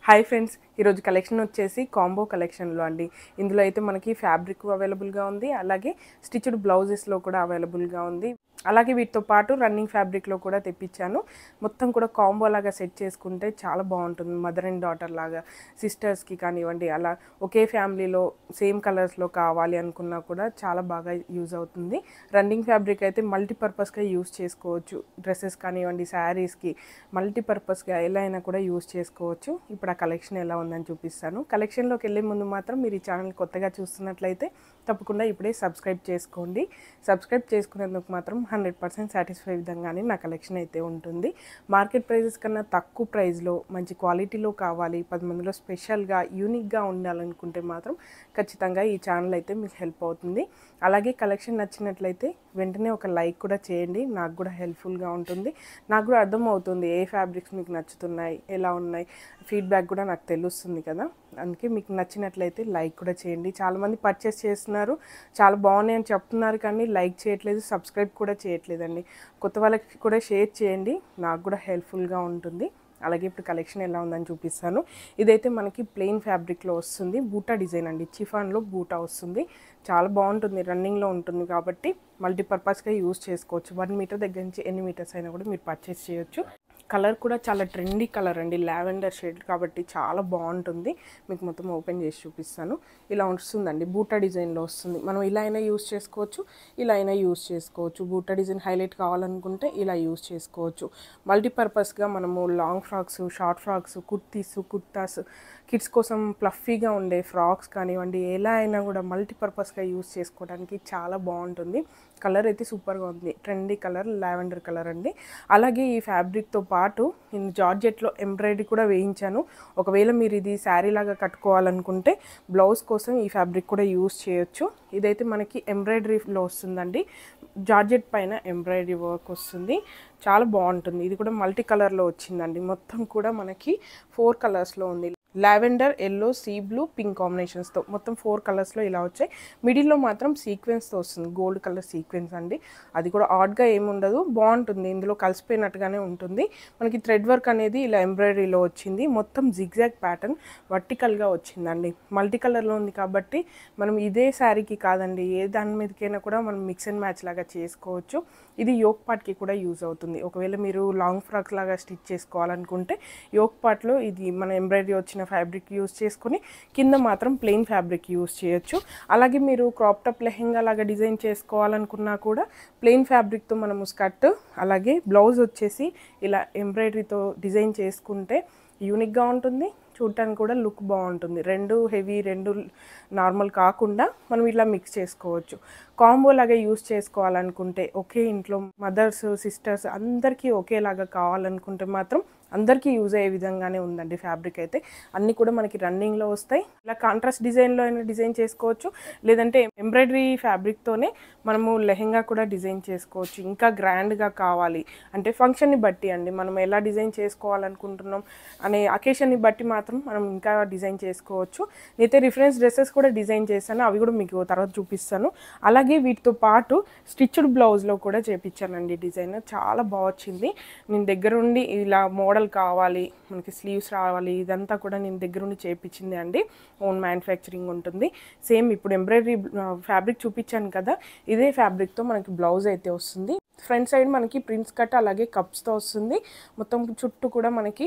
Hi friends, ఈరోజు collection వచ్చేసి combo కలెక్షన్లో అండి. ఇందులో అయితే మనకి ఫ్యాబ్రిక్ అవైలబుల్గా ఉంది, అలాగే స్టిచ్డ్ బ్లౌజెస్లో కూడా అవైలబుల్గా ఉంది. అలాగే వీటితో పాటు రన్నింగ్ ఫ్యాబ్రిక్లో కూడా తెప్పించాను. మొత్తం కూడా కాంబో లాగా సెట్ చేసుకుంటే చాలా బాగుంటుంది. మదర్ అండ్ డాటర్ లాగా సిస్టర్స్కి కానివ్వండి, అలా ఒకే ఫ్యామిలీలో సేమ్ కలర్స్లో కావాలి అనుకున్నా కూడా చాలా బాగా యూజ్ అవుతుంది. రన్నింగ్ ఫ్యాబ్రిక్ అయితే మల్టీపర్పస్గా యూజ్ చేసుకోవచ్చు. డ్రెస్సెస్ కానివ్వండి, శారీస్కి మల్టీపర్పస్గా ఎలా అయినా కూడా యూజ్ చేసుకోవచ్చు. ఇప్పుడు ఆ కలెక్షన్ ఎలా ఉందని చూపిస్తాను. కలెక్షన్లోకి వెళ్ళే ముందు మాత్రం మీరు ఈ ఛానల్ కొత్తగా చూస్తున్నట్లయితే తప్పకుండా ఇప్పుడే సబ్స్క్రైబ్ చేసుకోండి. సబ్స్క్రైబ్ చేసుకునేందుకు మాత్రం 100% సాటిస్ఫై విధంగానే నా కలెక్షన్ అయితే ఉంటుంది. మార్కెట్ ప్రైజెస్ కన్నా తక్కువ ప్రైస్లో మంచి క్వాలిటీలో కావాలి, 10 మందిలో స్పెషల్గా యూనిక్గా ఉండాలనుకుంటే మాత్రం ఖచ్చితంగా ఈ ఛానల్ అయితే మీకు హెల్ప్ అవుతుంది. అలాగే కలెక్షన్ నచ్చినట్లయితే వెంటనే ఒక లైక్ కూడా చేయండి. నాకు కూడా హెల్ప్ఫుల్గా ఉంటుంది. నాకు కూడా అర్థమవుతుంది ఏ ఫ్యాబ్రిక్స్ మీకు నచ్చుతున్నాయి, ఎలా ఉన్నాయి, ఫీడ్బ్యాక్ కూడా నాకు తెలుస్తుంది కదా. అందుకే మీకు నచ్చినట్లయితే లైక్ కూడా చేయండి. చాలామంది పర్చేస్ చేస్తున్నారు, చాలా బాగున్నాయి అని చెప్తున్నారు, కానీ లైక్ చేయట్లేదు, సబ్స్క్రైబ్ కూడా చేయట్లేదండి. కొత్త వాళ్ళకి కూడా షేర్ చేయండి, నాకు కూడా హెల్ప్ఫుల్గా ఉంటుంది. అలాగే ఇప్పుడు కలెక్షన్ ఎలా ఉందని చూపిస్తాను. ఇదైతే మనకి ప్లెయిన్ ఫ్యాబ్రిక్లో వస్తుంది, బూటా డిజైన్ అండి. చిఫాన్లో బూటా వస్తుంది, చాలా బాగుంటుంది. రన్నింగ్లో ఉంటుంది కాబట్టి మల్టీపర్పస్గా యూజ్ చేసుకోవచ్చు. 1 మీటర్ దగ్గర నుంచి ఎన్ని మీటర్స్ అయినా కూడా మీరు పర్చేస్ చేయొచ్చు. కలర్ కూడా చాలా ట్రెండీ కలర్ అండి, లావెండర్ షేడ్ కాబట్టి చాలా బాగుంటుంది. మీకు మొత్తం ఓపెన్ చేసి చూపిస్తాను. ఇలా వస్తుందండి, బూటా డిజైన్లో వస్తుంది. మనం ఇలా అయినా యూజ్ చేసుకోవచ్చు, ఇలా అయినా యూజ్ చేసుకోవచ్చు. బూటా డిజైన్ హైలైట్ కావాలనుకుంటే ఇలా యూజ్ చేసుకోవచ్చు. మల్టీపర్పస్గా మనము long frocks, short frocks, kurtis, kurtas, kids కోసం ఫ్లఫీగా ఉండే ఫ్రాక్స్ కానివ్వండి, ఎలా అయినా కూడా మల్టీపర్పస్గా యూజ్ చేసుకోవడానికి చాలా బాగుంటుంది. కలర్ అయితే సూపర్గా ఉంది, ట్రెండీ కలర్, లావెండర్ కలర్ అండి. అలాగే ఈ ఫ్యాబ్రిక్తో పాటు నేను జార్జెట్లో ఎంబ్రాయిడరీ కూడా వేయించాను. ఒకవేళ మీరు ఇది శారీ లాగా కట్టుకోవాలనుకుంటే బ్లౌజ్ కోసం ఈ ఫ్యాబ్రిక్ కూడా యూజ్ చేయొచ్చు. ఇదైతే మనకి ఎంబ్రాయిడరీలో వస్తుందండి, జార్జెట్ పైన ఎంబ్రాయిడరీ వర్క్ వస్తుంది, చాలా బాగుంటుంది. ఇది కూడా మల్టీ కలర్లో వచ్చిందండి. మొత్తం కూడా మనకి 4 కలర్స్లో ఉంది. Lavender, yellow, sea blue, pink కాంబినేషన్స్తో మొత్తం 4 కలర్స్లో ఇలా వచ్చాయి. మిడిల్లో మాత్రం సీక్వెన్స్తో వస్తుంది, గోల్డ్ కలర్ సీక్వెన్స్ అండి. అది కూడా ఆడ్గా ఏముండదు, బాగుంటుంది. ఇందులో కలిసిపోయినట్టుగానే ఉంటుంది. మనకి థ్రెడ్ వర్క్ అనేది ఇలా ఎంబ్రాయిడరీలో వచ్చింది. మొత్తం జిగ్జాగ్ ప్యాటర్న్ వర్టికల్గా వచ్చిందండి. మల్టీ కలర్లో ఉంది కాబట్టి మనం ఇదే శారీకి కాదండి, ఏ దాని మీదకైనా కూడా మనం మిక్స్ అండ్ మ్యాచ్ లాగా చేసుకోవచ్చు. ఇది యోక్ పార్ట్కి కూడా యూజ్ అవుతుంది. ఒకవేళ మీరు లాంగ్ ఫ్రాక్ లాగా స్టిచ్ చేసుకోవాలనుకుంటే యోక్ పార్ట్లో ఇది మన ఎంబ్రాయిడరీ వచ్చిన ఫ్యాబ్రిక్ యూజ్ చేసుకొని కింద మాత్రం ప్లెయిన్ ఫ్యాబ్రిక్ యూజ్ చేయొచ్చు. అలాగే మీరు క్రాప్ టాప్ లెహెంగా లాగా డిజైన్ చేసుకోవాలనుకున్నా కూడా ప్లెయిన్ ఫ్యాబ్రిక్తో మనము స్కర్ట్, అలాగే బ్లౌజ్ వచ్చేసి ఇలా ఎంబ్రాయిడరీతో డిజైన్ చేసుకుంటే యూనిక్గా ఉంటుంది, చూడటానికి కూడా లుక్ బాగుంటుంది. 2 హెవీ 2 నార్మల్ కాకుండా మనం ఇలా మిక్స్ చేసుకోవచ్చు. కాంబో లాగా యూజ్ చేసుకోవాలనుకుంటే, ఒకే ఇంట్లో మదర్స్, సిస్టర్స్ అందరికీ ఒకేలాగా కావాలనుకుంటే మాత్రం అందరికీ యూజ్ అయ్యే విధంగానే ఉందండి. ఫ్యాబ్రిక్ అయితే అన్నీ కూడా మనకి రన్నింగ్లో వస్తాయి. ఇలా కాంట్రాస్ట్ డిజైన్లో అయినా డిజైన్ చేసుకోవచ్చు, లేదంటే ఎంబ్రాయిడరీ ఫ్యాబ్రిక్తోనే మనము లెహెంగా కూడా డిజైన్ చేసుకోవచ్చు. ఇంకా గ్రాండ్గా కావాలి అంటే ఫంక్షన్ని బట్టి అండి, మనం ఎలా డిజైన్ చేసుకోవాలనుకుంటున్నాం అనే అకేషన్ని బట్టి మాత్రం మనం ఇంకా డిజైన్ చేసుకోవచ్చు. నేనైతే రిఫరెన్స్ డ్రెస్సెస్ కూడా డిజైన్ చేశాను, అవి కూడా మీకు తర్వాత చూపిస్తాను. అలాగే వీటితో పాటు స్టిచ్డ్ బ్లౌజ్లో కూడా చేపించానండి డిజైన్, చాలా బాగా వచ్చింది. నేను దగ్గరుండి ఇలా మోడల్ కావాలి, మనకి స్లీవ్స్ రావాలి, ఇదంతా కూడా నేను దగ్గరుండి చేయించింది అండి. ఓన్ మ్యానుఫ్యాక్చరింగ్ ఉంటుంది. సేమ్ ఇప్పుడు ఎంబ్రాయిడరీ ఫ్యాబ్రిక్ చూపించాను కదా, ఇదే ఫ్యాబ్రిక్తో మనకి బ్లౌజ్ అయితే వస్తుంది. ఫ్రంట్ సైడ్ మనకి ప్రింట్స్ కట్, అలాగే కప్స్తో వస్తుంది. మొత్తం చుట్టూ కూడా మనకి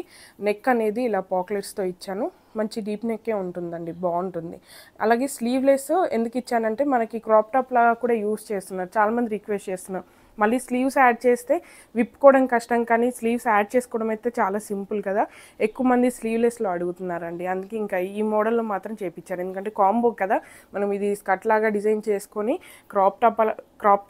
నెక్ అనేది ఇలా పాకెట్స్తో ఇచ్చాను. మంచి డీప్ నెక్కే ఉంటుందండి, బాగుంటుంది. అలాగే స్లీవ్లెస్ ఎందుకు ఇచ్చానంటే మనకి క్రాప్ టాప్ లాగా కూడా యూస్ చేస్తున్నారు, చాలామంది రిక్వెస్ట్ చేస్తున్నారు. మళ్ళీ స్లీవ్స్ యాడ్ చేస్తే విప్పుకోవడం కష్టం, కానీ స్లీవ్స్ యాడ్ చేసుకోవడం అయితే చాలా సింపుల్ కదా. ఎక్కువ మంది స్లీవ్లెస్లో అడుగుతున్నారండి, అందుకే ఇంకా ఈ మోడల్లో మాత్రం చేయించారు. ఎందుకంటే కాంబో కదా, మనం ఇది స్కర్ట్ లాగా డిజైన్ చేసుకొని క్రాప్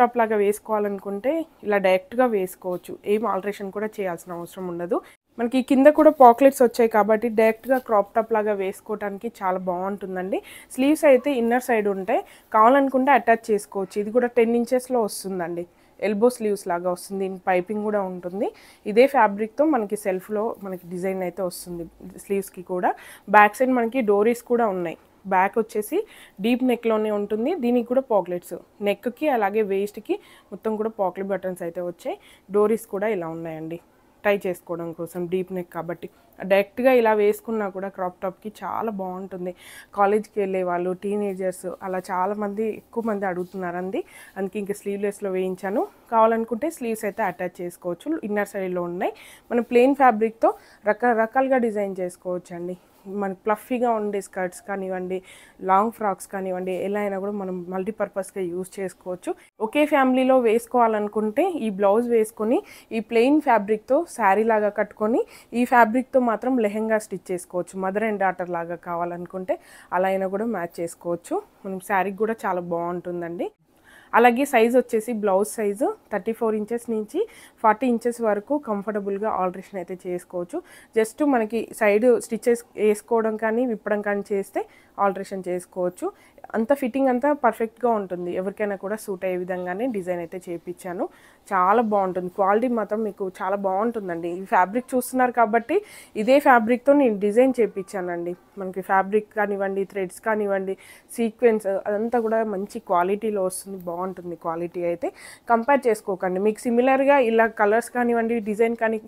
టాప్ లాగా వేసుకోవాలనుకుంటే ఇలా డైరెక్ట్గా వేసుకోవచ్చు, ఏం ఆల్టరేషన్ కూడా చేయాల్సిన అవసరం ఉండదు. మనకి కింద కూడా పాకెట్స్ వచ్చాయి కాబట్టి డైరెక్ట్గా క్రాప్ టాప్ లాగా వేసుకోవడానికి చాలా బాగుంటుందండి. స్లీవ్స్ అయితే ఇన్నర్ సైడ్ ఉంటాయి, కావాలనుకుంటే అటాచ్ చేసుకోవచ్చు. ఇది కూడా 10 ఇంచెస్లో వస్తుందండి, ఎల్బో స్లీవ్స్ లాగా వస్తుంది, పైపింగ్ కూడా ఉంటుంది. ఇదే ఫ్యాబ్రిక్తో మనకి సెల్ఫ్లో మనకి డిజైన్ అయితే వస్తుంది స్లీవ్స్కి కూడా. బ్యాక్ సైడ్ మనకి డోరీస్ కూడా ఉన్నాయి. బ్యాక్ వచ్చేసి డీప్ నెక్లోనే ఉంటుంది, దీనికి కూడా పాకెట్స్, నెక్కి అలాగే వేస్ట్కి మొత్తం కూడా పాకెట్ బటన్స్ అయితే వచ్చాయి. డోరీస్ కూడా ఇలా ఉన్నాయండి, టై చేసుకోవడం కోసం, డీప్ నెక్ కాబట్టి. డైరెక్ట్గా ఇలా వేసుకున్నా కూడా క్రాప్ టాప్కి చాలా బాగుంటుంది. కాలేజ్కి వెళ్ళే వాళ్ళు, టీనేజర్స్ అలా చాలామంది ఎక్కువ మంది అడుగుతున్నారండి. అందుకే ఇంక స్లీవ్లెస్లో వేయించాను. కావాలనుకుంటే స్లీవ్స్ అయితే అటాచ్ చేసుకోవచ్చు. ఇన్నర్ సైడ్లో ఉన్నాయి. మనం ప్లెయిన్ ఫ్యాబ్రిక్తో రకరకాలుగా డిజైన్ చేసుకోవచ్చు అండి. మనకి ప్లఫీగా ఉండే స్కర్ట్స్ కానివ్వండి, లాంగ్ ఫ్రాక్స్ కానివ్వండి, ఎలా అయినా కూడా మనం మల్టీపర్పస్గా యూజ్ చేసుకోవచ్చు. ఒకే ఫ్యామిలీలో వేసుకోవాలనుకుంటే ఈ బ్లౌజ్ వేసుకొని ఈ ప్లెయిన్ ఫ్యాబ్రిక్తో శారీ లాగా కట్టుకొని ఈ ఫ్యాబ్రిక్తో మాత్రం లెహెంగా స్టిచ్ చేసుకోవచ్చు. మదర్ అండ్ డాటర్ లాగా కావాలనుకుంటే అలా అయినా కూడా మ్యాచ్ చేసుకోవచ్చు. మనం శారీకి కూడా చాలా బాగుంటుందండి. అలాగే సైజ్ వచ్చేసి బ్లౌజ్ సైజు 34 ఇంచెస్ నుంచి 40 ఇంచెస్ వరకు కంఫర్టబుల్గా ఆల్టరేషన్ అయితే చేసుకోవచ్చు. జస్ట్ మనకి సైడ్ స్టిచెస్ వేసుకోవడం కానీ విప్పడం కానీ చేస్తే ఆల్టరేషన్ చేసుకోవచ్చు. అంత ఫిట్టింగ్ అంతా పర్ఫెక్ట్గా ఉంటుంది. ఎవరికైనా కూడా సూట్ అయ్యే విధంగానే డిజైన్ అయితే చేయించాను. చాలా బాగుంటుంది. క్వాలిటీ మాత్రం మీకు చాలా బాగుంటుందండి. ఈ ఫ్యాబ్రిక్ చూస్తున్నారు కాబట్టి ఇదే ఫ్యాబ్రిక్తో నేను డిజైన్ చేయించానండి. మనకి ఫ్యాబ్రిక్ కానివ్వండి, థ్రెడ్స్ కానివ్వండి, సీక్వెన్స్ అదంతా కూడా మంచి క్వాలిటీలో వస్తుంది. బాగుంటుంది క్వాలిటీ అయితే. కంపేర్ చేసుకోకండి. మీకు సిమిలర్గా ఇలా కలర్స్ కానివ్వండి, డిజైన్ కానీ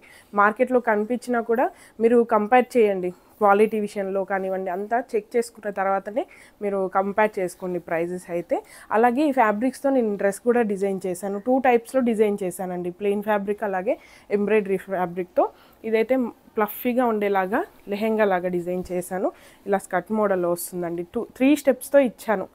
మార్కెట్లో కనిపించినా కూడా మీరు కంపేర్ చేయండి. క్వాలిటీ విషయంలో కానివ్వండి అంతా చెక్ చేసుకున్న తర్వాతనే మీరు కంపేర్ చేసుకోండి ప్రైజెస్ అయితే. అలాగే ఈ ఫ్యాబ్రిక్స్తో నేను డ్రెస్ కూడా డిజైన్ చేశాను. 2 టైప్స్లో డిజైన్ చేశానండి. ప్లెయిన్ ఫ్యాబ్రిక్ అలాగే ఎంబ్రాయిడరీ ఫ్యాబ్రిక్తో. ఇదైతే ప్లఫీగా ఉండేలాగా లెహెంగా లాగా డిజైన్ చేశాను. ఇలా స్కర్ట్ మోడల్లో వస్తుందండి. 3 స్టెప్స్తో ఇచ్చాను.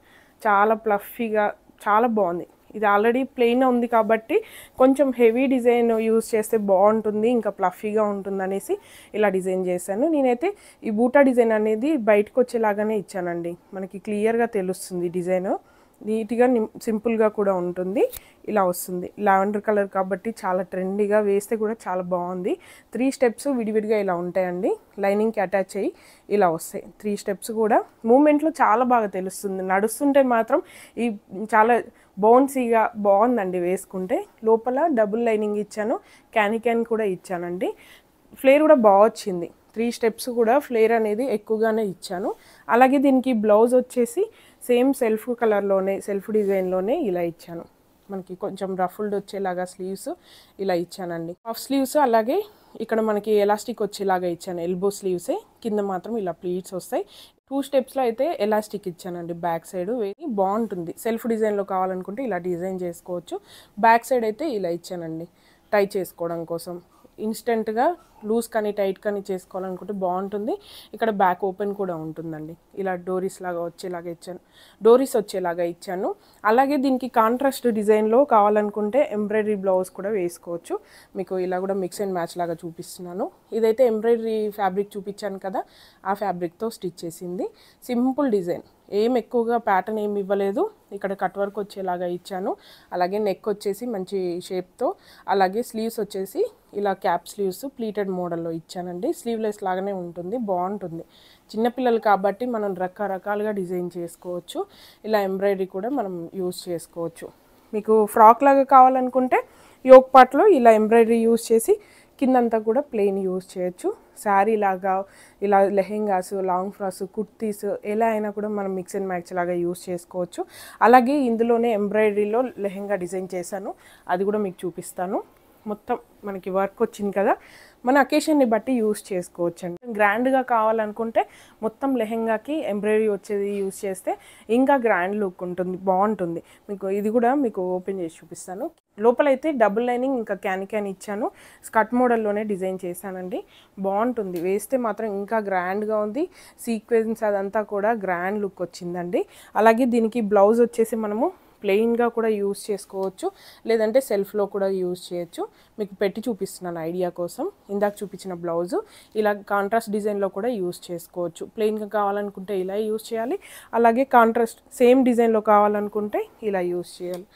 చాలా ప్లఫీగా చాలా బాగుంది. ఇది ఆల్రెడీ ప్లెయిన్ ఉంది కాబట్టి కొంచెం హెవీ డిజైన్ యూజ్ చేస్తే బాగుంటుంది, ఇంకా ప్లఫీగా ఉంటుంది అనేసి ఇలా డిజైన్ చేశాను. నేనైతే ఈ బూటా డిజైన్ అనేది బయటకు వచ్చేలాగానే ఇచ్చానండి. మనకి క్లియర్గా తెలుస్తుంది డిజైన్. నీట్గా సింపుల్గా కూడా ఉంటుంది. ఇలా వస్తుంది. లావెండర్ కలర్ కాబట్టి చాలా ట్రెండీగా వేస్తే కూడా చాలా బాగుంది. 3 స్టెప్స్ విడివిడిగా ఇలా ఉంటాయండి. లైనింగ్కి అటాచ్ అయ్యి ఇలా వస్తాయి. 3 స్టెప్స్ కూడా మూమెంట్లో చాలా బాగా తెలుస్తుంది. నడుస్తుంటే మాత్రం ఈ చాలా బౌన్సీగా బాగుందండి వేసుకుంటే. లోపల డబుల్ లైనింగ్ ఇచ్చాను, క్యాన్ కూడా ఇచ్చానండి. ఫ్లేర్ కూడా బాగా వచ్చింది. 3 స్టెప్స్ కూడా ఫ్లేర్ అనేది ఎక్కువగానే ఇచ్చాను. అలాగే దీనికి బ్లౌజ్ వచ్చేసి సేమ్ సెల్ఫ్ కలర్లోనే సెల్ఫ్ డిజైన్లోనే ఇలా ఇచ్చాను. మనకి కొంచెం రఫుల్డ్ వచ్చేలాగా స్లీవ్స్ ఇలా ఇచ్చానండి. హాఫ్ స్లీవ్స్ అలాగే ఇక్కడ మనకి ఎలాస్టిక్ వచ్చేలాగా ఇచ్చాను. ఎల్బో స్లీవ్సే, కింద మాత్రం ఇలా ప్లీట్స్ వస్తాయి. 2 స్టెప్స్లో అయితే ఎలాస్టిక్ ఇచ్చానండి. బ్యాక్ సైడ్ బాగుంటుంది. సెల్ఫ్ డిజైన్లో కావాలనుకుంటే ఇలా డిజైన్ చేసుకోవచ్చు. బ్యాక్ సైడ్ అయితే ఇలా ఇచ్చానండి టై చేసుకోవడం కోసం. ఇన్స్టెంట్గా లూజ్ కానీ టైట్ కానీ చేసుకోవాలనుకుంటే బాగుంటుంది. ఇక్కడ బ్యాక్ ఓపెన్ కూడా ఉంటుందండి. ఇలా డోరీస్ వచ్చేలాగా ఇచ్చాను. అలాగే దీనికి కాంట్రాస్ట్ డిజైన్లో కావాలనుకుంటే ఎంబ్రాయిడరీ బ్లౌజ్ కూడా వేసుకోవచ్చు. మీకు ఇలా కూడా మిక్స్ అండ్ మ్యాచ్ లాగా చూపిస్తున్నాను. ఇదైతే ఎంబ్రాయిడరీ ఫ్యాబ్రిక్ చూపించాను కదా, ఆ ఫ్యాబ్రిక్తో స్టిచ్ చేసింది. సింపుల్ డిజైన్, ఏం ఎక్కువగా ప్యాటర్న్ ఏమి ఇవ్వలేదు. ఇక్కడ కట్ వర్క్ వచ్చేలాగా ఇచ్చాను. అలాగే నెక్ వచ్చేసి మంచి షేప్తో, అలాగే స్లీవ్స్ వచ్చేసి ఇలా క్యాప్ స్లీవ్స్ ప్లీటెడ్ మోడల్లో ఇచ్చానండి. స్లీవ్లెస్ లాగానే ఉంటుంది, బాగుంటుంది. చిన్నపిల్లలు కాబట్టి మనం రకరకాలుగా డిజైన్ చేసుకోవచ్చు. ఇలా ఎంబ్రాయిడరీ కూడా మనం యూజ్ చేసుకోవచ్చు. మీకు ఫ్రాక్ లాగా కావాలనుకుంటే యోక్ పార్ట్లో ఇలా ఎంబ్రాయిడరీ యూజ్ చేసి కిందంతా కూడా ప్లెయిన్ యూజ్ చేయొచ్చు. శారీ లాగా ఇలా లెహెంగాస్, లాంగ్ ఫ్రాక్స్, కుర్తీస్ ఎలా అయినా కూడా మనం మిక్స్ అండ్ మ్యాచ్ లాగా యూజ్ చేసుకోవచ్చు. అలాగే ఇందులోనే ఎంబ్రాయిడరీలో లెహెంగా డిజైన్ చేశాను, అది కూడా మీకు చూపిస్తాను. మొత్తం మనకి వర్క్ వచ్చింది కదా, మన అకేషన్ని బట్టి యూజ్ చేసుకోవచ్చు అండి. గ్రాండ్గా కావాలనుకుంటే మొత్తం లెహెంగాకి ఎంబ్రాయిడరీ వచ్చేది యూజ్ చేస్తే ఇంకా గ్రాండ్ లుక్ ఉంటుంది, బాగుంటుంది. మీకు ఇది కూడా మీకు ఓపెన్ చేసి చూపిస్తాను. లోపలైతే డబుల్ లైనింగ్ ఇంకా క్యాన్ ఇచ్చాను. స్కర్ట్ మోడల్లోనే డిజైన్ చేశానండి. బాగుంటుంది, వేస్తే మాత్రం ఇంకా గ్రాండ్గా ఉంది. సీక్వెన్స్ అదంతా కూడా గ్రాండ్ లుక్ వచ్చిందండి. అలాగే దీనికి బ్లౌజ్ వచ్చేసి మనము ప్లెయిన్గా కూడా యూజ్ చేసుకోవచ్చు, లేదంటే సెల్ఫ్లో కూడా యూజ్ చేయొచ్చు. మీకు పెట్టి చూపిస్తున్నాను ఐడియా కోసం. ఇందాక చూపించిన బ్లౌజు ఇలా కాంట్రాస్ట్ డిజైన్లో కూడా యూజ్ చేసుకోవచ్చు. ప్లెయిన్గా కావాలనుకుంటే ఇలా యూజ్ చేయాలి, అలాగే కాంట్రాస్ట్ సేమ్ డిజైన్లో కావాలనుకుంటే ఇలా యూజ్ చేయాలి.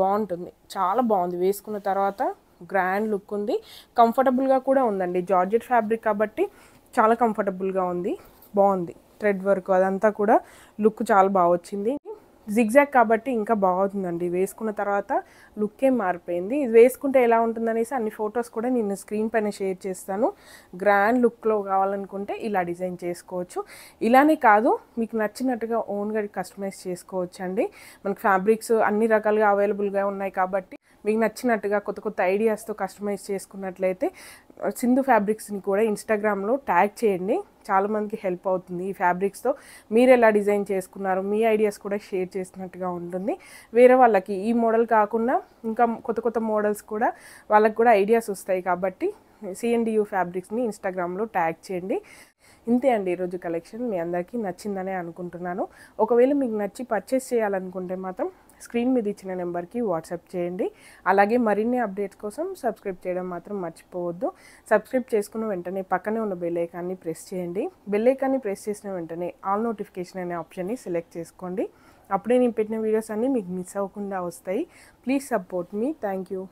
బాగుంటుంది, చాలా బాగుంది. వేసుకున్న తర్వాత గ్రాండ్ లుక్ ఉంది, కంఫర్టబుల్గా కూడా ఉందండి. జార్జెట్ ఫ్యాబ్రిక్ కాబట్టి చాలా కంఫర్టబుల్గా ఉంది, బాగుంది. థ్రెడ్ వర్క్ అదంతా కూడా లుక్ చాలా బాగా వచ్చింది. జిగ్జాగ్ కాబట్టి ఇంకా బాగుంటుందండి. వేసుకున్న తర్వాత లుక్కే మారిపోయింది. ఇది వేసుకుంటే ఎలా ఉంటుందనేసి అన్ని ఫొటోస్ కూడా నేను స్క్రీన్ పైన షేర్ చేస్తాను. గ్రాండ్ లుక్లో కావాలనుకుంటే ఇలా డిజైన్ చేసుకోవచ్చు. ఇలానే కాదు, మీకు నచ్చినట్టుగా ఓన్గా కస్టమైజ్ చేసుకోవచ్చు అండి. మనకి ఫ్యాబ్రిక్స్ అన్ని రకాలుగా అవైలబుల్గా ఉన్నాయి కాబట్టి మీకు నచ్చినట్టుగా కొత్త కొత్త ఐడియాస్తో కస్టమైజ్ చేసుకున్నట్లయితే సింధు ఫ్యాబ్రిక్స్ని కూడా ఇన్స్టాగ్రామ్లో ట్యాగ్ చేయండి. చాలామందికి హెల్ప్ అవుతుంది. ఈ ఫ్యాబ్రిక్స్తో మీరు ఎలా డిజైన్ చేసుకున్నారు, మీ ఐడియాస్ కూడా షేర్ చేసినట్టుగా ఉంటుంది. వేరే వాళ్ళకి ఈ మోడల్ కాకుండా ఇంకా కొత్త కొత్త మోడల్స్ కూడా వాళ్ళకి కూడా ఐడియాస్ వస్తాయి. కాబట్టి CNDU ఫ్యాబ్రిక్స్ని ఇన్స్టాగ్రామ్లో ట్యాగ్ చేయండి. ఇంతే అండి ఈరోజు కలెక్షన్. మీ అందరికీ నచ్చిందనే అనుకుంటున్నాను. ఒకవేళ మీకు నచ్చి పర్చేస్ చేయాలనుకుంటే మాత్రం స్క్రీన్ మీద ఇచ్చిన నెంబర్కి వాట్సాప్ చేయండి. అలాగే మరిన్ని అప్డేట్స్ కోసం సబ్స్క్రైబ్ చేయడం మాత్రం మర్చిపోవద్దు. సబ్స్క్రైబ్ చేసుకున్న వెంటనే పక్కనే ఉన్న బెల్ ఐకాన్ని ప్రెస్ చేయండి. బెల్ ఐకాన్ని ప్రెస్ చేసిన వెంటనే ఆల్ నోటిఫికేషన్ అనే ఆప్షన్ని సెలెక్ట్ చేసుకోండి. అప్పుడే నేను పెట్టిన వీడియోస్ అన్నీ మీకు మిస్ అవ్వకుండా వస్తాయి. Please support me. Thank you.